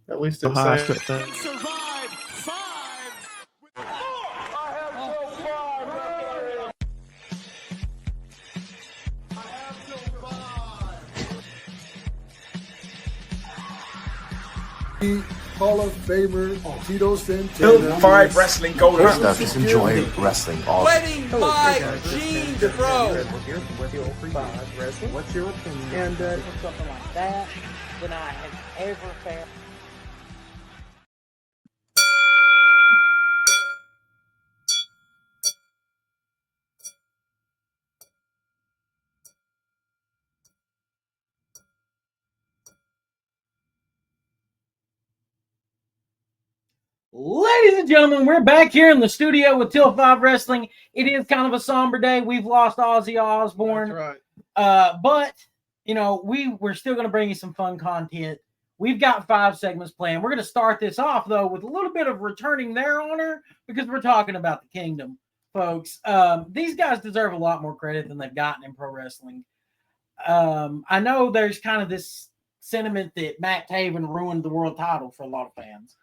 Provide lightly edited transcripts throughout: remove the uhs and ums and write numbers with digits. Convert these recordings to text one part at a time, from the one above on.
At least it Ohio was State. Survive 5. Hall of Famer Tito Santana. Till 5 Wrestling Gold First up is enjoy wrestling. Awesome. Wedding my jeans, bro. What's your opinion? And something like that than I have ever felt. Ladies and gentlemen, we're back here in the studio with Till 5 Wrestling. It is kind of a somber day. We've lost Ozzy Osbourne. That's right. But, you know, we're still going to bring you some fun content. We've got 5 segments planned. We're going to start this off, though, with a little bit of returning their honor because we're talking about the Kingdom, folks. These guys deserve a lot more credit than they've gotten in pro wrestling. I know there's kind of this sentiment that Matt Taven ruined the world title for a lot of fans.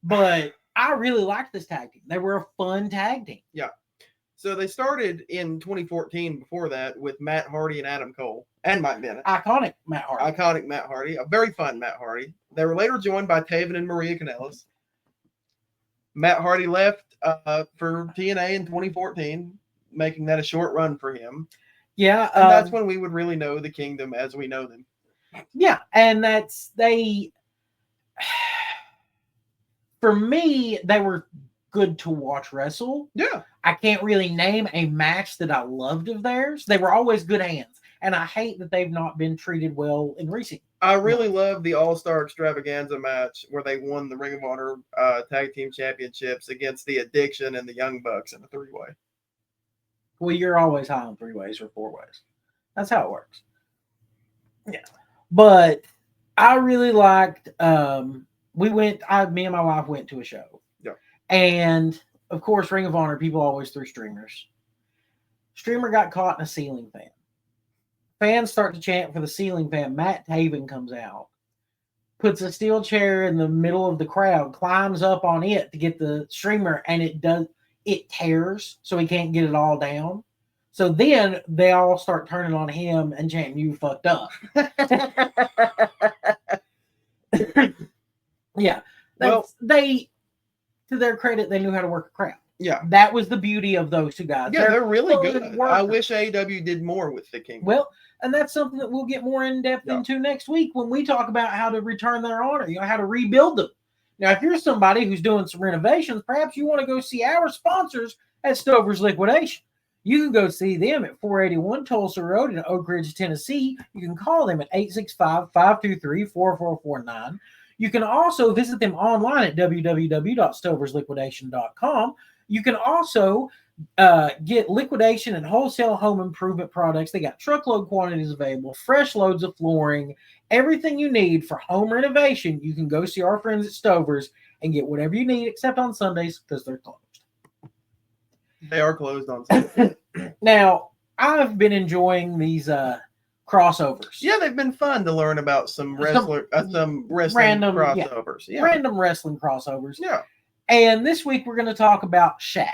But I really liked this tag team. They were a fun tag team. Yeah. So they started in 2014 before that with Matt Hardy and Adam Cole and Mike Bennett. Iconic Matt Hardy. Iconic Matt Hardy. A very fun Matt Hardy. They were later joined by Taven and Maria Kanellis. Matt Hardy left for TNA in 2014, making that a short run for him. Yeah. And that's when we would really know the Kingdom as we know them. Yeah. And for me, they were good to watch wrestle. Yeah. I can't really name a match that I loved of theirs. They were always good hands. And I hate that they've not been treated well in recent. I really love the All-Star Extravaganza match where they won the Ring of Honor Tag Team Championships against the Addiction and the Young Bucks in a 3-way. Well, you're always high on 3-ways or 4-ways. That's how it works. Yeah. But I really liked me and my wife went to a show. Yeah. And of course, Ring of Honor, people always threw streamers. Streamer got caught in a ceiling fan. Fans start to chant for the ceiling fan. Matt Taven comes out, puts a steel chair in the middle of the crowd, climbs up on it to get the streamer, and it tears, so he can't get it all down. So then they all start turning on him and chanting, "You fucked up." Yeah. Well, they, to their credit, they knew how to work a crowd. Yeah. That was the beauty of those two guys. Yeah, they're really good. Workers. I wish AEW did more with the Kingdom. Well, and that's something that we'll get more in depth into next week when we talk about how to return their honor, how to rebuild them. Now, if you're somebody who's doing some renovations, perhaps you want to go see our sponsors at Stover's Liquidation. You can go see them at 481 Tulsa Road in Oak Ridge, Tennessee. You can call them at 865-523-4449. You can also visit them online at www.stoversliquidation.com. You can also get liquidation and wholesale home improvement products. They got truckload quantities available, fresh loads of flooring, everything you need for home renovation. You can go see our friends at Stover's and get whatever you need, except on Sundays because they're closed. They are closed on Sundays. Now, I've been enjoying these crossovers. Yeah, they've been fun to learn about some wrestling random crossovers. Yeah. Random wrestling crossovers. Yeah. And this week we're going to talk about Shaq.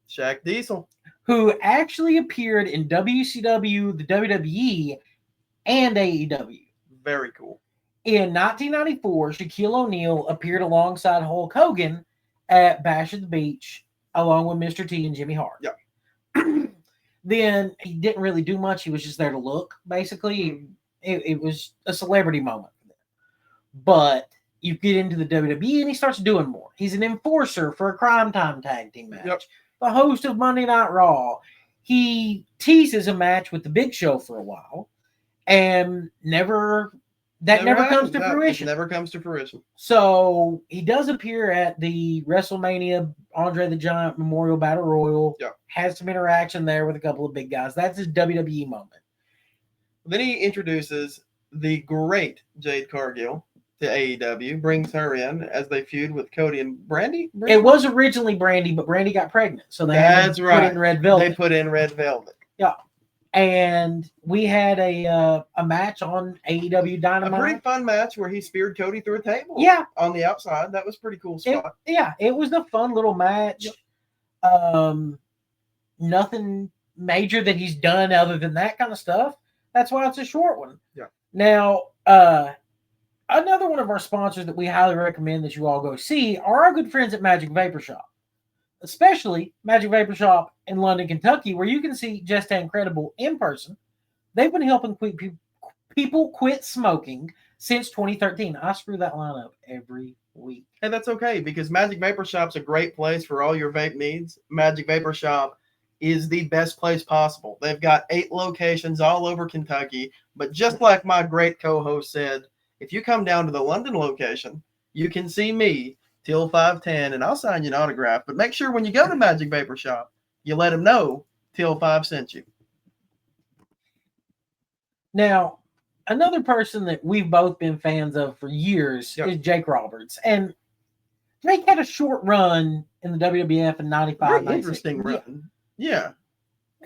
Shaq Diesel. Who actually appeared in WCW, the WWE, and AEW. Very cool. In 1994, Shaquille O'Neal appeared alongside Hulk Hogan at Bash at the Beach, along with Mr. T and Jimmy Hart. Yeah. Then he didn't really do much. He was just there to look, basically. It was a celebrity moment. But you get into the WWE and he starts doing more. He's an enforcer for a Crime Time tag team match. Yep. The host of Monday Night Raw. He teases a match with the Big Show for a while and never comes to fruition. Never comes to fruition. So he does appear at the WrestleMania Andre the Giant Memorial Battle Royal. Yeah. Has some interaction there with a couple of big guys. That's his WWE moment. Then he introduces the great Jade Cargill to AEW, brings her in as they feud with Cody and Brandy. It was originally Brandy, but Brandy got pregnant. So they That's had to right. put in Red Velvet. They put in Red Velvet. Yeah. And we had a match on AEW A Dynamite. pretty fun match where he speared Cody through a table. Yeah. On the outside. That was a pretty cool spot. It was a fun little match. Nothing major that he's done other than that kind of stuff. That's why it's a short one. Yeah. Now, another one of our sponsors that we highly recommend that you all go see are our good friends at Magic Vapor Shop, especially Magic Vapor Shop in London, Kentucky, where you can see Just Incredible in person. They've been helping people quit smoking since 2013. I screw that line up every week. And that's okay because Magic Vapor Shop's a great place for all your vape needs. Magic Vapor Shop is the best place possible. They've got 8 locations all over Kentucky. But just like my great co-host said, if you come down to the London location, you can see me till 510 and I'll sign you an autograph. But make sure when you go to Magic Vapor Shop, you let them know till 5 sent you. Now, another person that we've both been fans of for years is Jake Roberts. And Jake had a short run in the WWF in 95. Very interesting run. Yeah.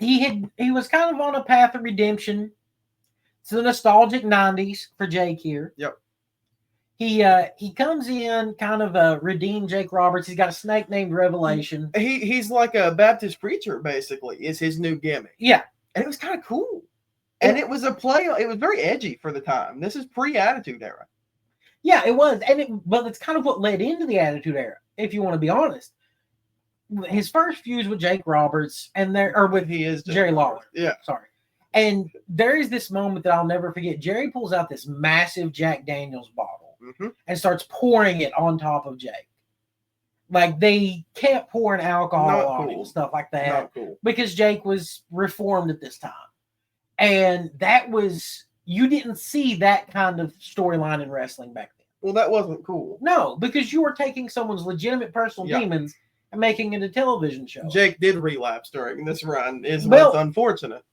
He was kind of on a path of redemption. It's the nostalgic 90s for Jake here. Yep. He comes in kind of redeemed Jake Roberts. He's got a snake named Revelation. He's like a Baptist preacher, basically, is his new gimmick. Yeah. And it was kind of cool. And it was a play. It was very edgy for the time. This is pre-Attitude Era. Yeah, it was. But it's kind of what led into the Attitude Era, if you want to be honest. His first fuse with Jake Roberts Jerry Lawler. Yeah. Sorry. And there is this moment that I'll never forget. Jerry pulls out this massive Jack Daniels bottle and starts pouring it on top of Jake. Like they kept pouring alcohol on him and stuff like that. Not cool. Because Jake was reformed at this time. And you didn't see that kind of storyline in wrestling back then. Well, that wasn't cool. No, because you were taking someone's legitimate personal demons and making it a television show. Jake did relapse during this run. What's unfortunate.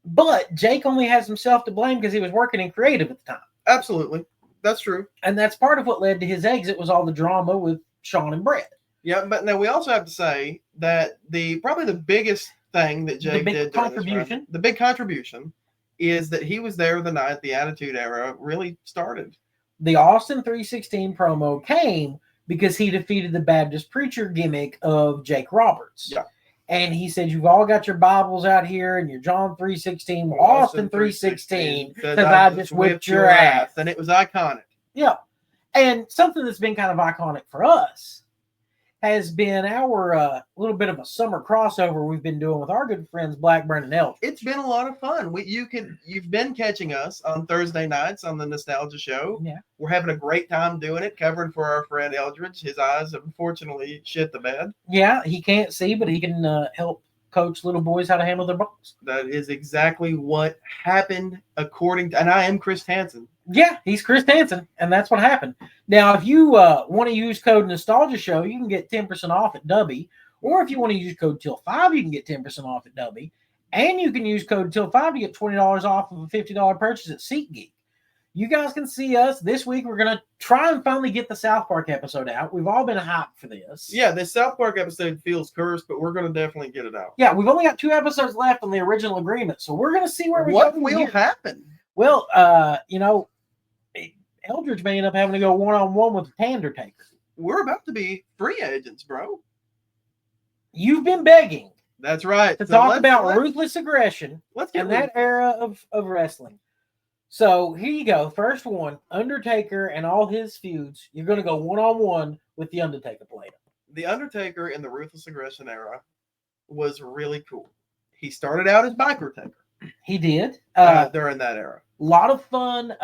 But Jake only has himself to blame because he was working in creative at the time. Absolutely. That's true. And that's part of what led to his exit was all the drama with Sean and Brett. Yeah, but now we also have to say that probably the biggest thing that Jake did during this run, the big contribution is that he was there the night the Attitude Era really started. The Austin 316 promo came because he defeated the Baptist preacher gimmick of Jake Roberts. Yeah. And he said, you've all got your Bibles out here and your John 3:16. Well, Austin 3:16 says I just whipped your ass. And it was iconic. Yeah. And something that's been kind of iconic for us has been our little bit of a summer crossover we've been doing with our good friends Blackburn and Eldridge. It's been a lot of fun. You've been catching us on Thursday nights on the Nostalgia Show. Yeah. We're having a great time doing it, covering for our friend Eldridge. His eyes have unfortunately shit the bed. Yeah, he can't see, but he can help coach little boys how to handle their balls. That is exactly what happened and I am Chris Hansen. Yeah, he's Chris Hansen, and that's what happened. Now, if you want to use code Nostalgia Show, you can get 10% off at Dubby. Or if you want to use code Till5, you can get 10% off at Dubby. And you can use code Till5 to get $20 off of a $50 purchase at SeatGeek. You guys can see us. This week, we're going to try and finally get the South Park episode out. We've all been hyped for this. Yeah, this South Park episode feels cursed, but we're going to definitely get it out. Yeah, we've only got 2 episodes left on the original agreement, so we're going to see where we go. What will happen? Well, Eldridge may end up having to go one-on-one with the Undertaker. We're about to be free agents, bro. You've been begging. That's right. To talk about ruthless aggression and that era of wrestling. So here you go. First one, Undertaker and all his feuds. You're going to go one-on-one with the Undertaker player. The Undertaker in the Ruthless Aggression era was really cool. He started out as Biker Taker. He did. During that era. A lot of fun.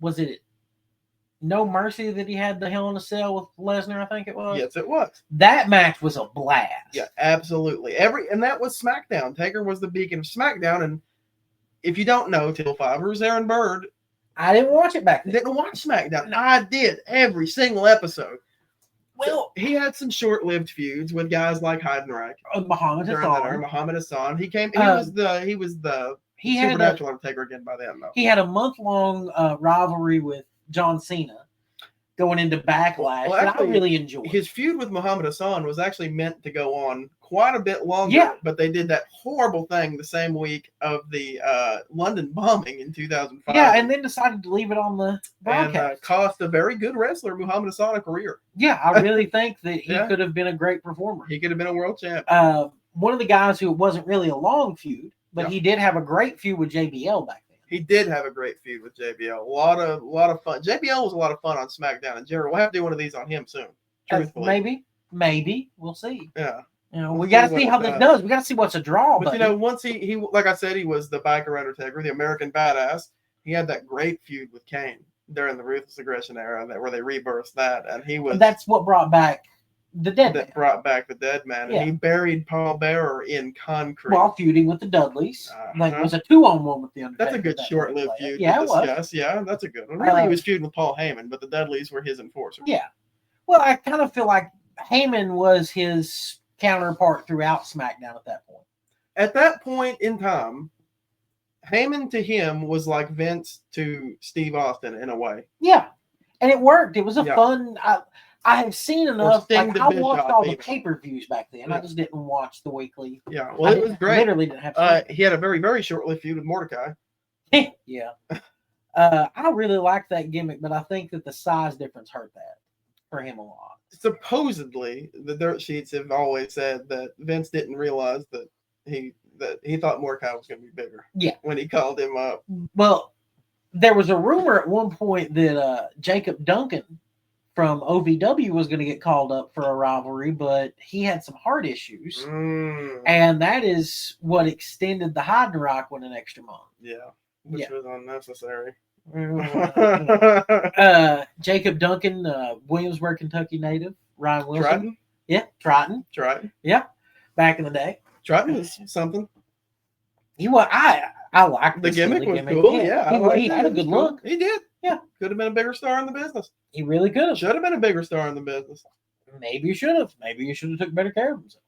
Was it No Mercy that he had the Hell in a Cell with Lesnar, I think it was? Yes, it was. That match was a blast. Yeah, absolutely. And that was SmackDown. Taker was the beacon of SmackDown. And if you don't know, Till 5 was Aaron Bird. I didn't watch it back then. Didn't watch SmackDown. I did every single episode. Well, he had some short-lived feuds with guys like Heidenreich. Muhammad Hassan. He was the Supernatural Undertaker again by then, though. He had a month-long rivalry with John Cena going into Backlash. Well, actually, I really enjoyed. His feud with Muhammad Hassan was actually meant to go on quite a bit longer. Yeah. But they did that horrible thing the same week of the London bombing in 2005. Yeah, and then decided to leave it on the and broadcast. cost a very good wrestler, Muhammad Hassan, a career. Yeah, I really think that he Yeah. could have been a great performer. He could have been a world champ. One of the guys who wasn't really a long feud, but Yeah. he did have a great feud with JBL back then. He did have a great feud with JBL. A lot of fun. JBL was a lot of fun on SmackDown. And Jared, we'll have to do one of these on him soon. Truthfully. Maybe we'll see. Yeah. You know, We'll we got to see see what how it that does. does. We got to see what's a draw. But you know, once he like I said, he was the biker Undertaker, the American badass. He had that great feud with Kane during the Ruthless Aggression era, where they rebirthed that, and he was that's what brought back the dead man. that brought back the dead man, Yeah. and he buried Paul Bearer in concrete. While feuding with the Dudleys. Like, Uh-huh. it was a 2-on-1 with the Undertaker. That's a good that short-lived way. feud Yeah, to it was. discuss. Yeah, that's a good one. Really, he was feuding with Paul Heyman, but the Dudleys were his enforcers. Yeah. Well, I kind of feel like Heyman was his counterpart throughout SmackDown at that point. At that point in time, Heyman to him was like Vince to Steve Austin in a way. Yeah. And it worked. It was a Yeah. fun. I have seen enough. Sting Like, to I watched Bischoff all the even. pay-per-views back then. I Yeah. just didn't watch the weekly. Yeah, well, it was great. Literally didn't have time. He had a very, very short-lived feud with Mordecai. Yeah. I really like that gimmick, but I think that the size difference hurt that for him a lot. Supposedly, the dirt sheets have always said that Vince didn't realize that he thought Mordecai was going to be bigger. Yeah. When he called him up. Well, there was a rumor at one point that Jacob Duncan from OVW was going to get called up for a rivalry, but he had some heart issues. And that is what extended the Heidenreich one an extra month. Yeah. Which Yeah. was unnecessary. Jacob Duncan, Williamsburg, Kentucky native. Ryan Wilson. Triton? Yeah, Triton. Triton. Yeah, back in the day. Triton was something. I liked The this gimmick silly was gimmick. cool. Yeah. I liked he it. had a It was good cool. look. He did. Yeah. Could have been a bigger star in the business. He really could have. Should have been a bigger star in the business. Maybe you should have. Maybe you should have took better care of himself.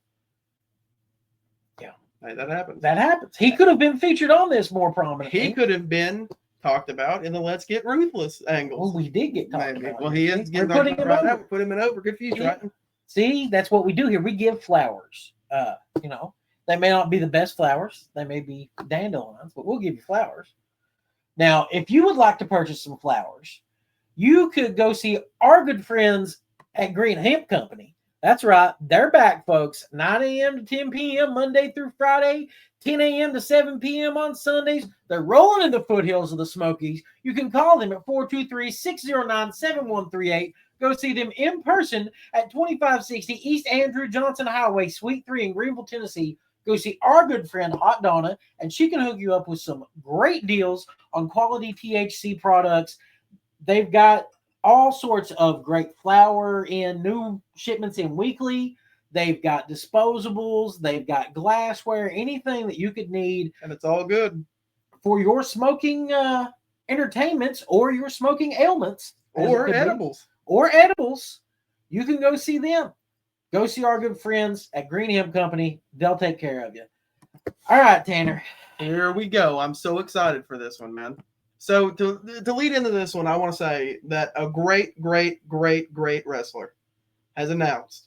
Hey, that happens. That happens. He could have been featured on this more prominently. He could have been talked about in the Let's Get Ruthless angles. Well, we did get talked Maybe. about. Well, he is We're getting putting him right over. now. Put him in over. Good for you, Yeah. Triton. See, that's what we do here. We give flowers. They may not be the best flowers. They may be dandelions, but we'll give you flowers. Now, if you would like to purchase some flowers, you could go see our good friends at Green Hemp Company. That's right. They're back, folks. 9 a.m. to 10 p.m. Monday through Friday, 10 a.m. to 7 p.m. on Sundays. They're rolling in the foothills of the Smokies. You can call them at 423-609-7138. Go see them in person at 2560 East Andrew Johnson Highway, Suite 3 in Greenville, Tennessee. Go see our good friend Hot Donna, and she can hook you up with some great deals on quality THC products. They've got all sorts of great flour in new shipments in weekly. They've got disposables. They've got glassware, anything that you could need. And it's all good. For your smoking entertainments or your smoking ailments. as it Or could be. edibles. Or edibles, you can go see them. Go see our good friends at Green Hemp Company. They'll take care of you. All right, Tanner. Here we go. I'm so excited for this one, man. So to lead into this one, I want to say that a great wrestler has announced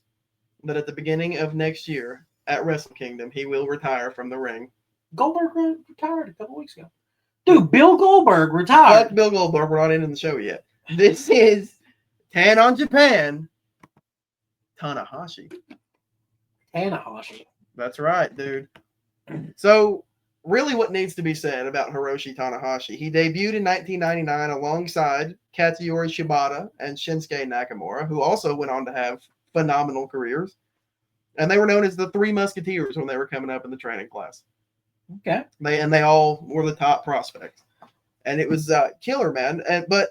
that at the beginning of next year at Wrestle Kingdom, he will retire from the ring. Goldberg retired a couple weeks ago. Dude, Bill Goldberg retired. Fuck Bill Goldberg. We're not in the show yet. This is Tan on Japan, Tanahashi. Tanahashi. That's right, dude. So, really what needs to be said about Hiroshi Tanahashi, he debuted in 1999 alongside Katsuyori Shibata and Shinsuke Nakamura, who also went on to have phenomenal careers. And they were known as the Three Musketeers when they were coming up in the training class. Okay. They all were the top prospects. And it was killer, man. But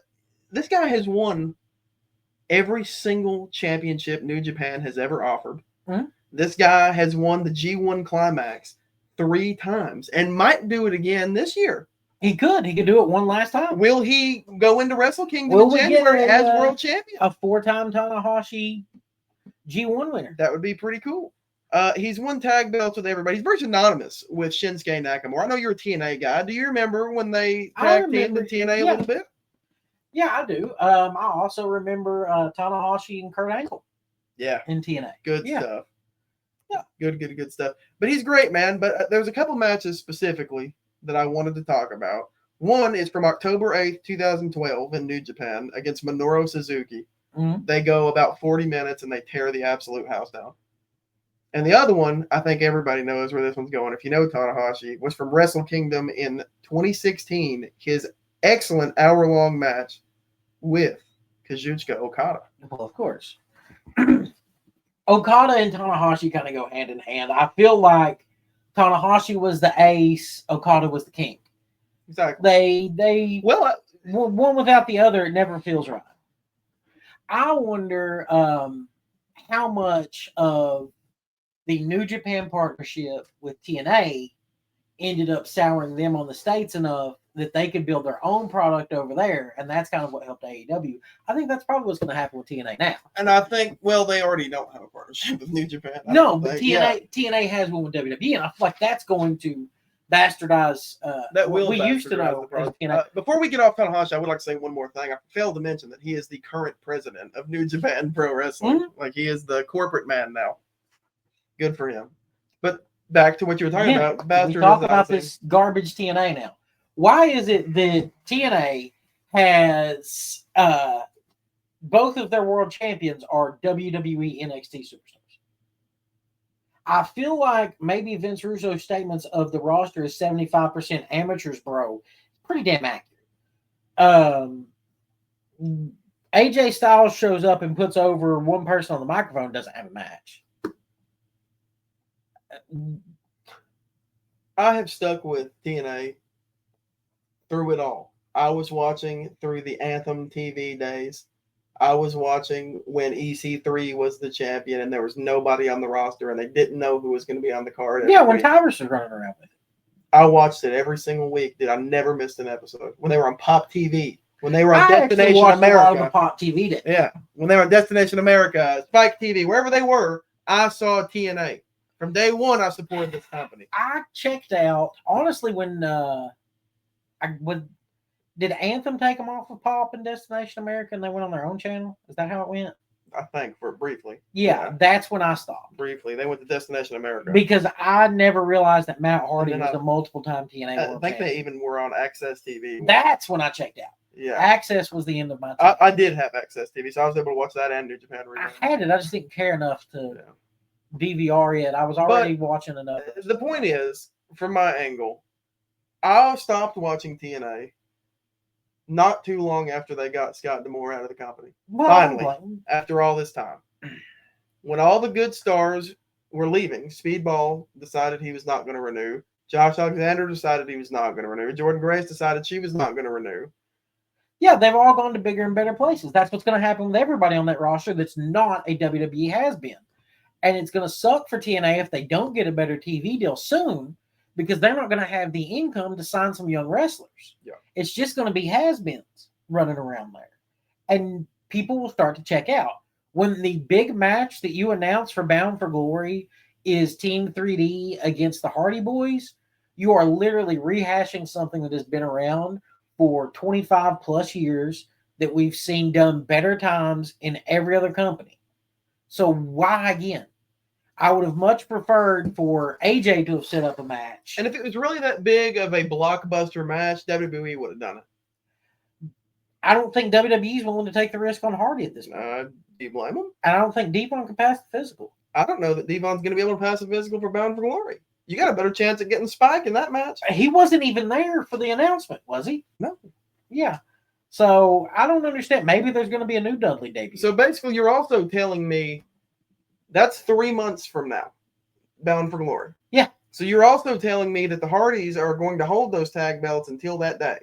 this guy has won every single championship New Japan has ever offered. Mm-hmm. This guy has won the G1 Climax 3 times and might do it again this year. He could. He could do it one last time. Will he go into Wrestle Kingdom Will in we get January a, as world champion? A 4-time Tanahashi G1 winner. That would be pretty cool. He's won tag belts with everybody. He's very synonymous with Shinsuke Nakamura. I know you're a TNA guy. Do you remember when they tag teamed in TNA a little bit? Yeah, I do. I also remember Tanahashi and Kurt Angle. Yeah. In TNA. Good Yeah. stuff. Yeah. Good stuff. But he's great, man. But there's a couple matches specifically that I wanted to talk about. One is from October 8th, 2012 in New Japan against Minoru Suzuki. Mhm. They go about 40 minutes and they tear the absolute house down. And the other one, I think everybody knows where this one's going. If you know Tanahashi, was from Wrestle Kingdom in 2016. His excellent hour-long match with Kazuchika Okada. Well, of course. Okada and Tanahashi kind of go hand in hand. I feel like Tanahashi was the ace, Okada was the king. Exactly. They Well, one without the other, it never feels right. I wonder how much of the New Japan partnership with TNA ended up souring them on the States enough that they could build their own product over there, and that's kind of what helped AEW. I think that's probably what's going to happen with TNA now. and I think, well, they already don't have a partnership with New Japan. I No, don't but think. TNA has one with WWE, and I feel like that's going to bastardize That will what we used to bastardize know the as product. TNA. Before we get off Tanahashi, I would like to say one more thing. I failed to mention that he is the current president of New Japan Pro Wrestling. Mhm. Like, he is the corporate man now. Good for him. But back to what you were talking Yeah, about. we talk about this garbage TNA now. Why is it that TNA has both of their world champions are WWE NXT superstars? I feel like maybe Vince Russo's statements of the roster is 75% amateurs, bro. Pretty damn accurate. AJ Styles shows up and puts over one person on the microphone, doesn't have a match. I have stuck with TNA through it all. I was watching through the Anthem TV days. I was watching when EC3 was the champion and there was nobody on the roster and they didn't know who was going to be on the card. Yeah, when Tyrus was running around with it. I watched it every single week. I never missed an episode. When they were on Pop TV, when they were on I actually Destination watched a lot of the America. Pop TV days. Yeah, when they were on Destination America, Spike TV, wherever they were, I saw TNA. From day one, I supported this company. I checked out, honestly, when did Anthem take them off of Pop and Destination America and they went on their own channel? Is that how it went? I think for briefly. Yeah, that's when I stopped. Briefly. They went to Destination America. Because I never realized that Matt Hardy And was then a multiple-time TNA I world think champion. they even were on Access TV. That's when I checked out. Yeah. Access was the end of my time. I did have Access TV, so I was able to watch that and New Japan I Rerun. had it. I just didn't care enough to DVR it. I was already watching enough. The point is, from my angle, I stopped watching TNA not too long after they got Scott D'Amore out of the company. Well, Finally, like, after all this time. When all the good stars were leaving, Speedball decided he was not going to renew. Josh Alexander decided he was not going to renew. Jordan Grace decided she was not going to renew. yeah, they've all gone to bigger and better places. That's what's going to happen with everybody on that roster that's not a WWE has been. And it's going to suck for TNA if they don't get a better TV deal soon because they're not going to have the income to sign some young wrestlers. Yeah. It's just going to be has-beens running around there. And people will start to check out. When the big match that you announced for Bound for Glory is Team 3D against the Hardy Boys, you are literally rehashing something that has been around for 25 plus years that we've seen done better times in every other company. So why again? I would have much preferred for AJ to have set up a match. And if it was really that big of a blockbuster match, WWE would have done it. I don't think WWE is willing to take the risk on Hardy at this point. Do you blame them? And I don't think Devon can pass the physical. I don't know that Devon's going to be able to pass a physical for Bound for Glory. You got a better chance of getting Spike in that match. He wasn't even there for the announcement, was he? No. Yeah. So I don't understand. Maybe there's going to be a new Dudley debut. So basically, you're also telling me that's 3 months from now, Bound for Glory. Yeah. So you're also telling me that the Hardys are going to hold those tag belts until that day.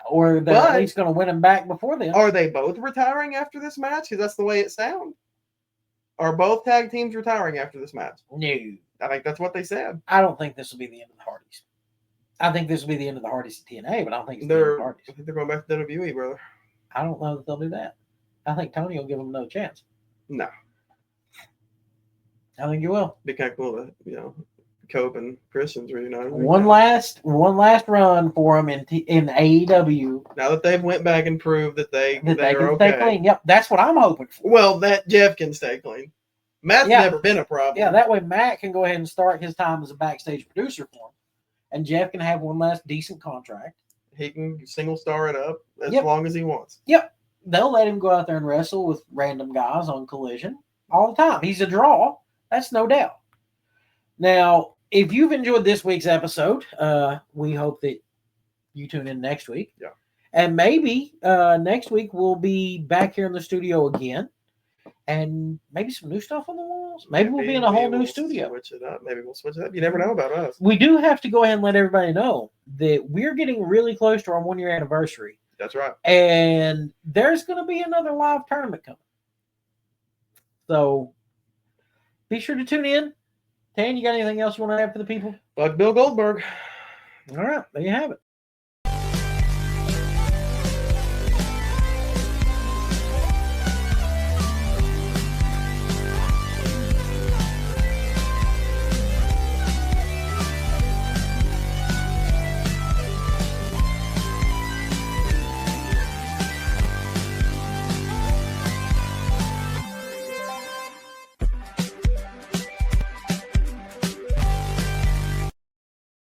Or they're at least going to win them back before then. Are they both retiring after this match? Because that's the way it sounds. Are both tag teams retiring after this match? No. I think that's what they said. I don't think this will be the end of the Hardys. I think this will be the end of the Hardys at TNA, but I don't think it's the end of the Hardys. I think they're going back to WWE, brother. I don't know that they'll do that. I think Tony will give them no chance. No. I think you will. Be kind of cool to, Cope and Christians reunited. One last run for them in AEW. Now that they've went back and proved that they That they are can okay. stay clean. Yep, that's what I'm hoping for. Well, that Jeff can stay clean. Matt's Yeah. never been a problem. Yeah, that way Matt can go ahead and start his time as a backstage producer for him. And Jeff can have one last decent contract. He can single star it up as Yep. long as he wants. Yep. They'll let him go out there and wrestle with random guys on Collision all the time. He's a draw. That's no doubt. Now, if you've enjoyed this week's episode, we hope that you tune in next week. Yeah. And maybe next week we'll be back here in the studio again. And maybe some new stuff on the walls. Maybe we'll be in a whole new studio. Switch it up. Maybe we'll switch it up. You never know about us. We do have to go ahead and let everybody know that we're getting really close to our 1 year anniversary. That's right. And there's going to be another live tournament coming. So be sure to tune in. Tan, you got anything else you want to add for the people? Fuck Bill Goldberg. All right, there you have it.